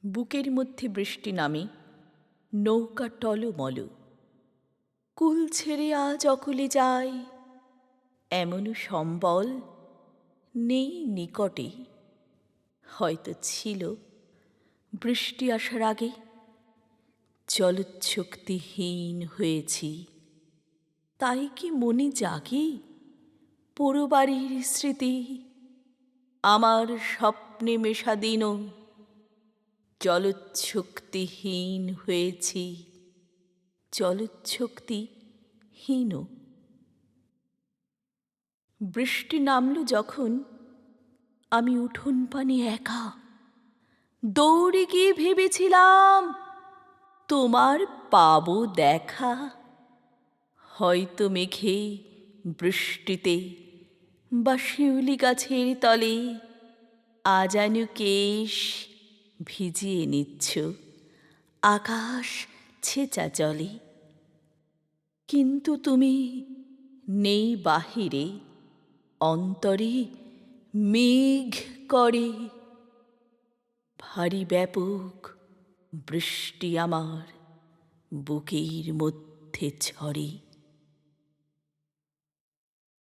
বুকের মধ্যে বৃষ্টি নামে, নৌকা টলমল। কুল ছেড়ে আজ অকূলে যায়, এমনও সম্বল নেই নিকটে। হয়তো ছিল বৃষ্টি আসার আগে, জলচ্ছক্তিহীন হয়েছি। তাই কি মনে জাগে পোড়ো বাড়ির স্মৃতি? আমার স্বপ্নে মেশা দিনও জলচ্ছক্তিহীন হয়েছি, জলচ্ছক্তিহীন। বৃষ্টি নামল যখন, আমি উঠোন পানে একা দৌড়ে গিয়ে ভেবেছিলাম তোমার পাবো দেখা। হয়তো মেঘে, বৃষ্টিতে বা শিউলি গাছের তলে আজানু কেশ ভিজিয়ে নিচ্ছ আকাশ ছেঁচা জলে। কিন্তু তুমি নেই বাহিরে, অন্তরে মেঘ করে ভারী ব্যাপক বৃষ্টি আমার বুকের মধ্যে ঝরে।